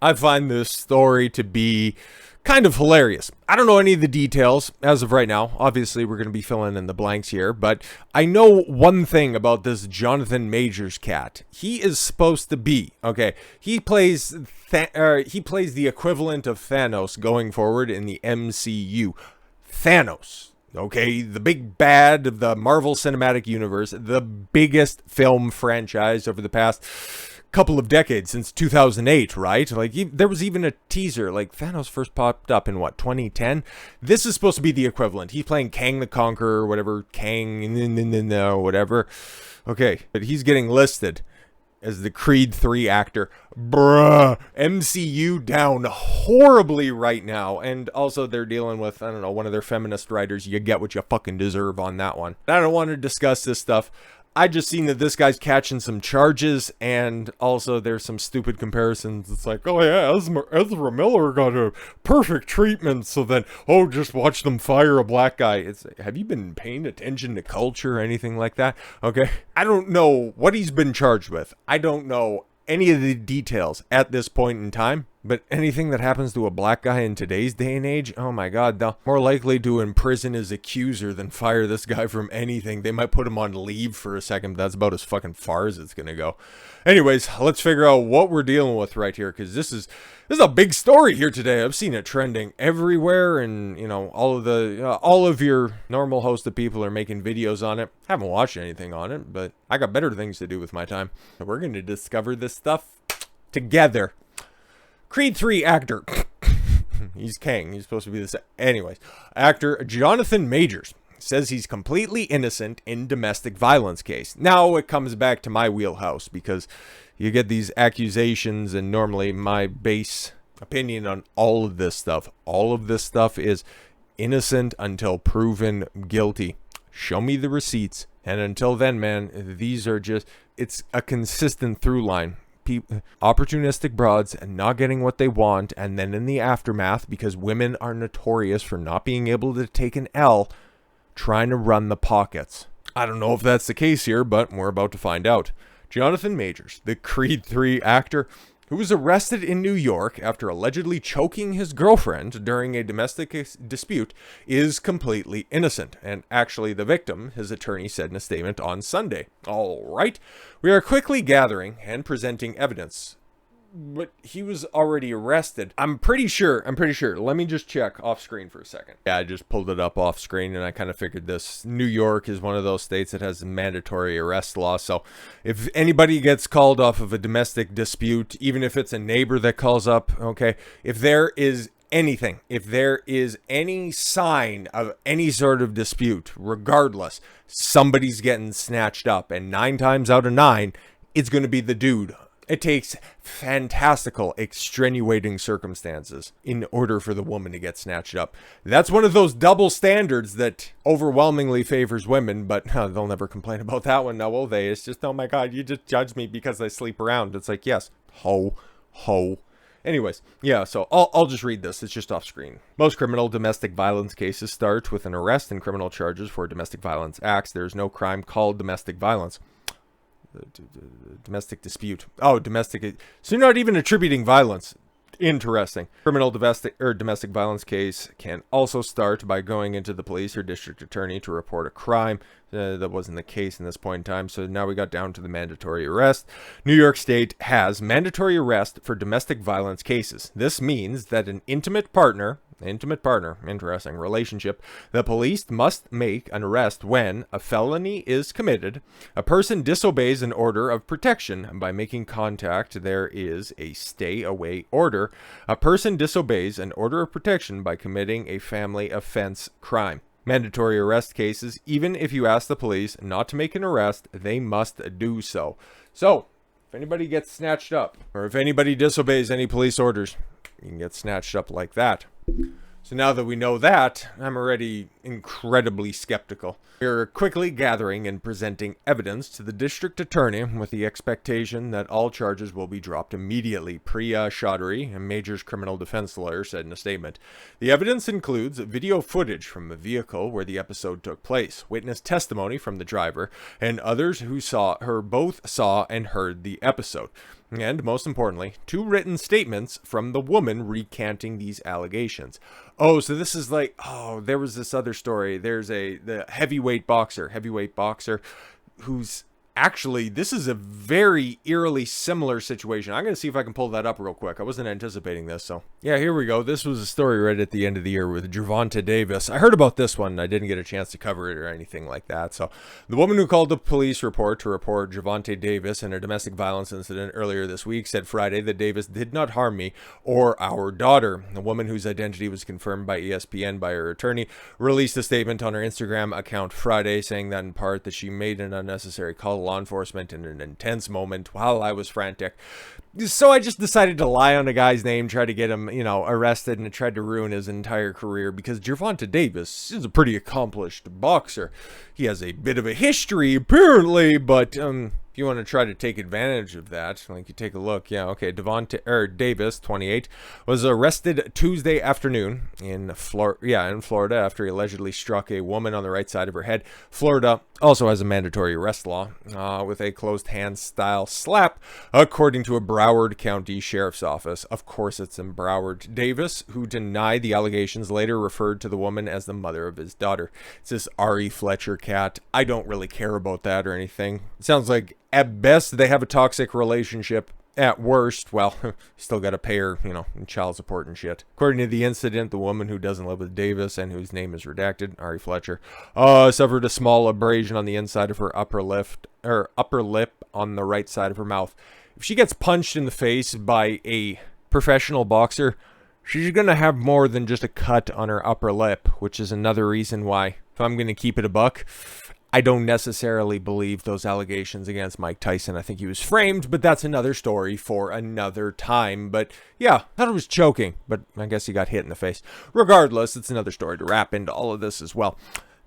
I find this story to be kind of hilarious. I don't know any of the details as of right now. Obviously, we're going to be filling in the blanks here, but I know one thing about this Jonathan Majors cat. He is supposed to be, okay, he plays the equivalent of Thanos going forward in the MCU. Thanos, okay, the big bad of the Marvel Cinematic Universe, the biggest film franchise over the past couple of decades, since 2008, right? Like, there was even a teaser, like Thanos first popped up in what, 2010? This is supposed to be the equivalent. He's playing Kang the Conqueror, whatever, whatever. Okay, but he's getting listed as the Creed 3 actor. Bruh, MCU down horribly right now. And also they're dealing with, I don't know, one of their feminist writers. You get what you fucking deserve on that one. I don't want to discuss this stuff. I just seen that this guy's catching some charges, and also there's some stupid comparisons. It's like, oh yeah, Ezra Miller got a perfect treatment, so then, oh, just watch them fire a black guy. It's, have you been paying attention to culture or anything like that? Okay, I don't know what he's been charged with. I don't know any of the details at this point in time, but anything that happens to a black guy in today's day and age, oh my god, they're more likely to imprison his accuser than fire this guy from anything. They might put him on leave for a second, but that's about as fucking far as it's gonna go. Anyways, let's figure out what we're dealing with right here, because this is a big story here today. I've seen it trending everywhere, and you know, all of your normal host of people are making videos on it. Haven't watched anything on it, but I got better things to do with my time. We're gonna discover this stuff together. Creed 3 actor. He's Kang. He's supposed to be this. Anyways, actor Jonathan Majors says he's completely innocent in domestic violence case. Now it comes back to my wheelhouse, because you get these accusations, and normally my base opinion on all of this stuff is innocent until proven guilty. Show me the receipts. And until then, man, these are just, it's a consistent through line. Opportunistic broads and not getting what they want, and then in the aftermath, because women are notorious for not being able to take an L, trying to run the pockets. I don't know if that's the case here, but we're about to find out. Jonathan Majors, the Creed 3 actor, who was arrested in New York after allegedly choking his girlfriend during a domestic dispute, is completely innocent. And actually the victim, his attorney said in a statement on Sunday. All right, we are quickly gathering and presenting evidence. But he was already arrested. I'm pretty sure. Let me just check off screen for a second. Yeah, I just pulled it up off screen, and I kind of figured this. New York is one of those states that has a mandatory arrest law. So if anybody gets called off of a domestic dispute, even if it's a neighbor that calls up, okay, if there is anything, if there is any sign of any sort of dispute, regardless, somebody's getting snatched up. And 9 times out of 9, it's going to be the dude. It takes fantastical, extenuating circumstances in order for the woman to get snatched up. That's one of those double standards that overwhelmingly favors women, but they'll never complain about that one, now will they? It's just, oh my god, you just judge me because I sleep around. It's like, yes, ho. Anyways, yeah, so I'll just read this. It's just off screen. Most criminal domestic violence cases start with an arrest and criminal charges for domestic violence acts. There is no crime called domestic violence. Domestic dispute. Oh, domestic. So you're not even attributing violence. Interesting. Criminal domestic violence case can also start by going into the police or district attorney to report a crime. That wasn't the case in this point in time. So now we got down to the mandatory arrest. New York State has mandatory arrest for domestic violence cases. This means that an intimate partner, interesting relationship, the police must make an arrest when a felony is committed, a person disobeys an order of protection by making contact, there is a stay away order, a person disobeys an order of protection by committing a family offense crime. Mandatory arrest cases, even if you ask the police not to make an arrest, they must do so. So, if anybody gets snatched up, or if anybody disobeys any police orders, you can get snatched up like that. So now that we know that, I'm already incredibly skeptical. We're quickly gathering and presenting evidence to the district attorney with the expectation that all charges will be dropped immediately. Priya Chaudhary, a Major's criminal defense lawyer, said in a statement. The evidence includes video footage from a vehicle where the episode took place, witness testimony from the driver, and others who both saw and heard the episode. And most importantly, 2 written statements from the woman recanting these allegations. Oh, so this is like, oh, there was this other story. There's the heavyweight boxer who's actually, this is a very eerily similar situation. I'm going to see if I can pull that up real quick. I wasn't anticipating this, so. Yeah, here we go. This was a story right at the end of the year with Gervonta Davis. I heard about this one. I didn't get a chance to cover it or anything like that. So, the woman who called the police report to report Gervonta Davis in a domestic violence incident earlier this week said Friday that Davis did not harm me or our daughter. The woman, whose identity was confirmed by ESPN by her attorney, released a statement on her Instagram account Friday, saying that in part that she made an unnecessary call to law enforcement in an intense moment while I was frantic. So I just decided to lie on a guy's name, try to get him, arrested, and tried to ruin his entire career because Gervonta Davis is a pretty accomplished boxer. He has a bit of a history, apparently, but if you want to try to take advantage of that, like you take a look, Davis, 28, was arrested Tuesday afternoon in Florida after he allegedly struck a woman on the right side of her head. Florida also has a mandatory arrest law with a closed hand style slap, according to a Broward County Sheriff's Office. Of course, it's in Broward. Davis, who denied the allegations, later referred to the woman as the mother of his daughter. It's this Ari Fletcher cat. I don't really care about that or anything. It sounds like at best they have a toxic relationship. At worst, well, you still got to pay her, child support and shit. According to the incident, the woman who doesn't live with Davis and whose name is redacted, Ari Fletcher, suffered a small abrasion on the inside of her upper lip on the right side of her mouth. If she gets punched in the face by a professional boxer, she's going to have more than just a cut on her upper lip, which is another reason why, if I'm going to keep it a buck, I don't necessarily believe those allegations against Mike Tyson. I think he was framed, but that's another story for another time. But yeah, I thought it was choking, but I guess he got hit in the face. Regardless, it's another story to wrap into all of this as well.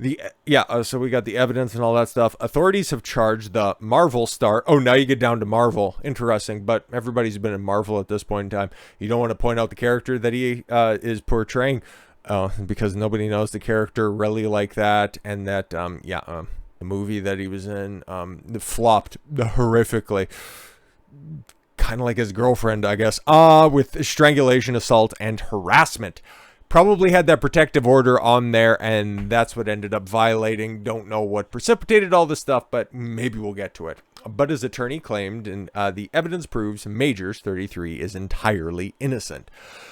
So we got the evidence and all that stuff. Authorities have charged the Marvel star. Oh, now you get down to Marvel. Interesting, but everybody's been in Marvel at this point in time. You don't want to point out the character that he is portraying. Because nobody knows the character really like that, and that the movie that he was in flopped horrifically, kind of like his girlfriend, I guess, with strangulation, assault, and harassment. Probably had that protective order on there, and that's what ended up violating. Don't know what precipitated all this stuff, but maybe we'll get to it. But his attorney claimed, and the evidence proves Majors, 33, is entirely innocent.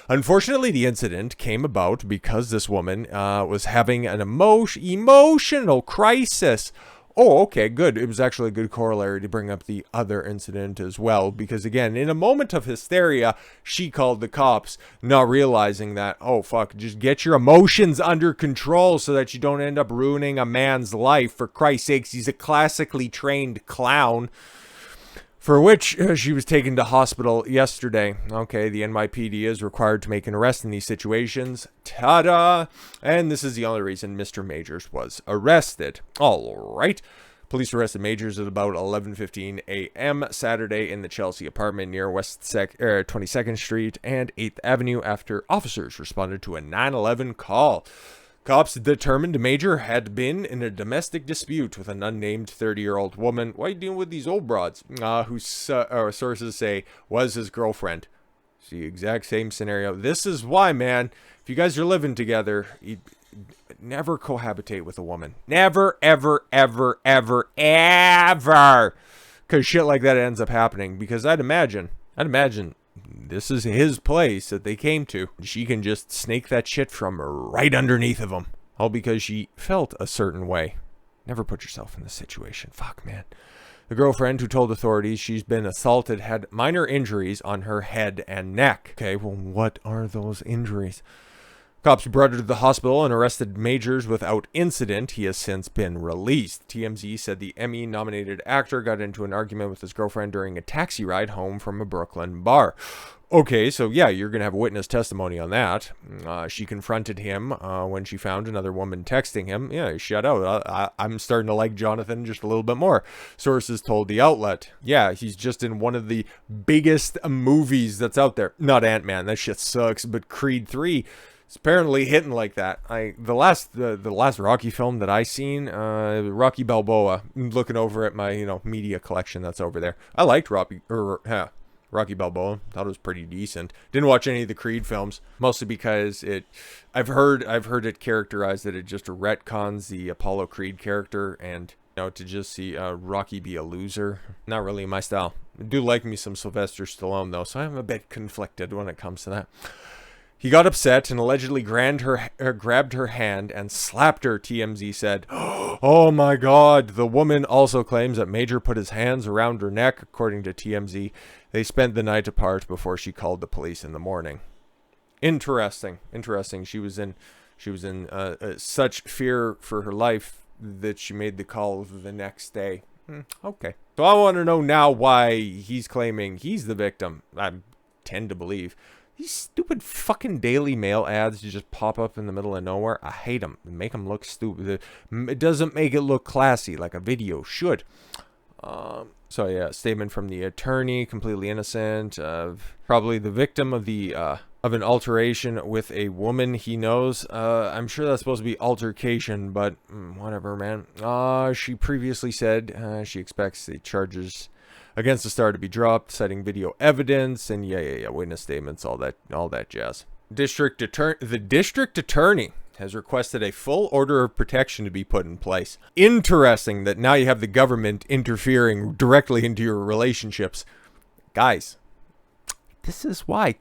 Unfortunately, the incident came about because this woman was having an emotional crisis. Oh, okay, good. It was actually a good corollary to bring up the other incident as well, because again, in a moment of hysteria, she called the cops, not realizing that, oh fuck, just get your emotions under control so that you don't end up ruining a man's life. For Christ's sakes, he's a classically trained clown. For which she was taken to hospital yesterday. Okay, the NYPD is required to make an arrest in these situations. Ta-da! And this is the only reason Mr. Majors was arrested. All right. Police arrested Majors at about 11:15 a.m. Saturday in the Chelsea apartment near 22nd Street and 8th Avenue after officers responded to a 911 call. Cops determined Major had been in a domestic dispute with an unnamed 30-year-old woman. Why are you dealing with these old broads? Who sources say was his girlfriend. It's the exact same scenario. This is why, man, if you guys are living together, you never cohabitate with a woman. Never, ever, ever, ever, ever. Because shit like that ends up happening. Because I'd imagine this is his place that they came to. She can just snake that shit from right underneath of him. All because she felt a certain way. Never put yourself in this situation. Fuck, man. The girlfriend who told authorities she's been assaulted had minor injuries on her head and neck. Okay, well, what are those injuries? Cops brought her to the hospital and arrested Majors without incident. He has since been released. TMZ said the Emmy-nominated actor got into an argument with his girlfriend during a taxi ride home from a Brooklyn bar. Okay, so yeah, you're going to have witness testimony on that. She confronted him when she found another woman texting him. Yeah, shut out. I'm starting to like Jonathan just a little bit more. Sources told the outlet. Yeah, he's just in one of the biggest movies that's out there. Not Antman, that shit sucks, but Creed 3. It's apparently hitting like that. The last Rocky film that I seen, Rocky Balboa. Looking over at my media collection that's over there. I liked Rocky. Rocky Balboa. Thought it was pretty decent. Didn't watch any of the Creed films, mostly because I've heard it characterized that it just retcons the Apollo Creed character, and to just see Rocky be a loser, not really my style. I do like me some Sylvester Stallone though, so I'm a bit conflicted when it comes to that. He got upset and allegedly grabbed her hand and slapped her, TMZ said. Oh my God. The woman also claims that Major put his hands around her neck, according to TMZ. They spent the night apart before she called the police in the morning. Interesting. She was in such fear for her life that she made the call the next day. Okay. So I want to know now why he's claiming he's the victim. I tend to believe. These stupid fucking Daily Mail ads just pop up in the middle of nowhere. I hate them. They make them look stupid. It doesn't make it look classy like a video should. So yeah, statement from the attorney, completely innocent, probably the victim of an alteration with a woman he knows. I'm sure that's supposed to be altercation, but whatever, man. She previously said she expects the charges against the star to be dropped, citing video evidence and witness statements, all that jazz. The district attorney has requested a full order of protection to be put in place. Interesting that now you have the government interfering directly into your relationships. Guys, this is why.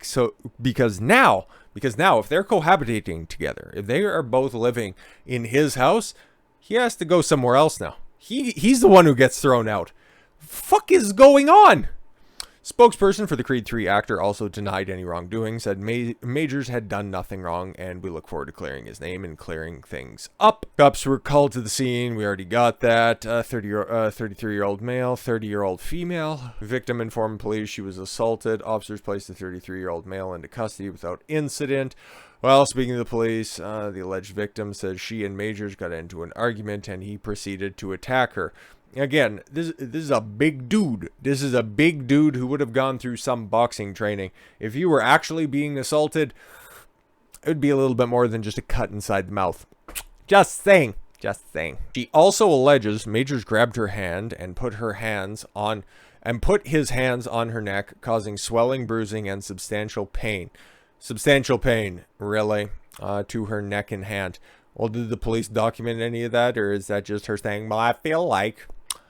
Because now if they're cohabitating together, if they are both living in his house, he has to go somewhere else now. He's the one who gets thrown out. Fuck is going on? Spokesperson for the Creed 3 actor also denied any wrongdoing, said Majors had done nothing wrong, and we look forward to clearing his name and clearing things up. Cops were called to the scene. We already got that. 33-year-old male, 30-year-old female. Victim informed police she was assaulted. Officers placed the 33-year-old male into custody without incident. Well, speaking of the police, the alleged victim says she and Majors got into an argument, and he proceeded to attack her. Again, this is a big dude. This is a big dude who would have gone through some boxing training. If you were actually being assaulted, it would be a little bit more than just a cut inside the mouth. Just saying. She also alleges Majors grabbed her hand and put his hands on her neck, causing swelling, bruising, and substantial pain. Substantial pain, really, to her neck and hand. Well, did the police document any of that, or is that just her saying, well, I feel like...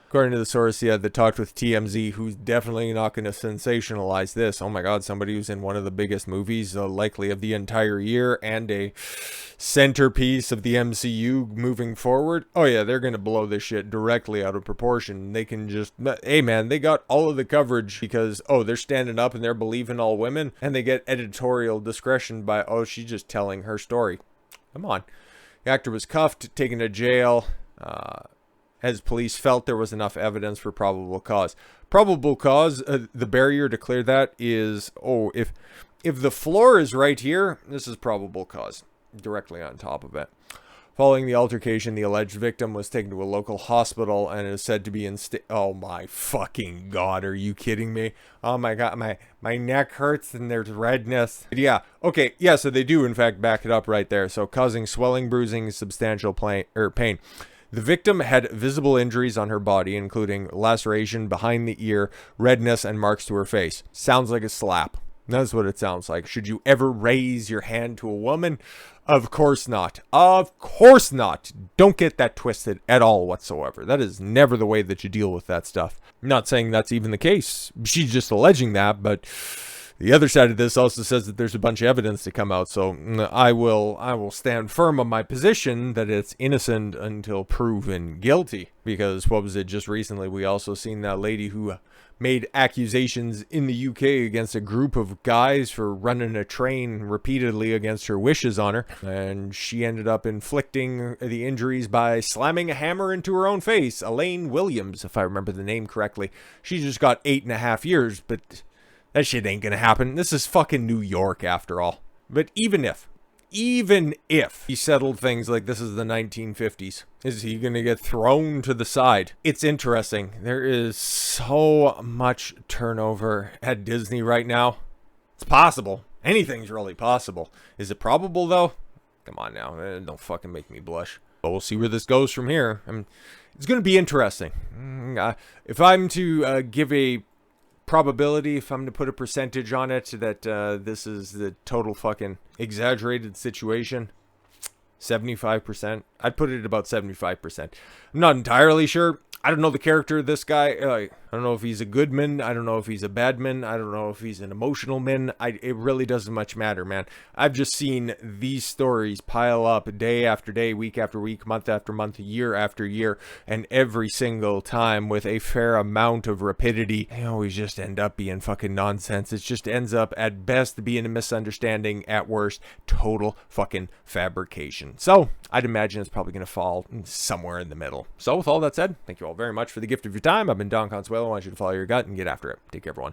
According to the source, that talked with TMZ, who's definitely not going to sensationalize this. Oh my God, somebody who's in one of the biggest movies, likely of the entire year, and a centerpiece of the MCU moving forward. Oh yeah, they're going to blow this shit directly out of proportion. They can just, hey man, they got all of the coverage because, they're standing up and they're believing all women, and they get editorial discretion by, she's just telling her story. Come on. The actor was cuffed, taken to jail, as police felt there was enough evidence for probable cause. Probable cause, the barrier to clear that is, if the floor is right here, this is probable cause, directly on top of it. Following the altercation, the alleged victim was taken to a local hospital and is said to be in oh my fucking God, are you kidding me? Oh my God, my neck hurts and there's redness. Yeah, okay, yeah, so they do in fact back it up right there. So causing swelling, bruising, substantial pain. The victim had visible injuries on her body, including laceration behind the ear, redness, and marks to her face. Sounds like a slap. That's what it sounds like. Should you ever raise your hand to a woman? Of course not. Of course not. Don't get that twisted at all whatsoever. That is never the way that you deal with that stuff. I'm not saying that's even the case. She's just alleging that, but the other side of this also says that there's a bunch of evidence to come out. So I will stand firm on my position that it's innocent until proven guilty. Because what was it just recently? We also seen that lady who made accusations in the UK against a group of guys for running a train repeatedly against her wishes on her. And she ended up inflicting the injuries by slamming a hammer into her own face. Elaine Williams, if I remember the name correctly. She just got 8.5 years, but that shit ain't gonna happen. This is fucking New York after all. But even if he settled things like this is the 1950s, is he going to get thrown to the side? It's interesting. There is so much turnover at Disney right now. It's possible. Anything's really possible. Is it probable, though? Come on now. Don't fucking make me blush. But we'll see where this goes from here. It's going to be interesting. If I'm to give a probability, if I'm to put a percentage on it, that this is the total fucking exaggerated situation, 75%. I'd put it at about 75%. I'm not entirely sure. I don't know the character of this guy. I don't know if he's a good man. I don't know if he's a bad man. I don't know if he's an emotional man. It really doesn't much matter, man. I've just seen these stories pile up day after day, week after week, month after month, year after year, and every single time with a fair amount of rapidity, they always just end up being fucking nonsense. It just ends up at best being a misunderstanding, at worst, total fucking fabrication. So I'd imagine it's probably going to fall somewhere in the middle. So with all that said, thank you all very much for the gift of your time. I've been Don Consuelo. I want you to follow your gut and get after it. Take care, everyone.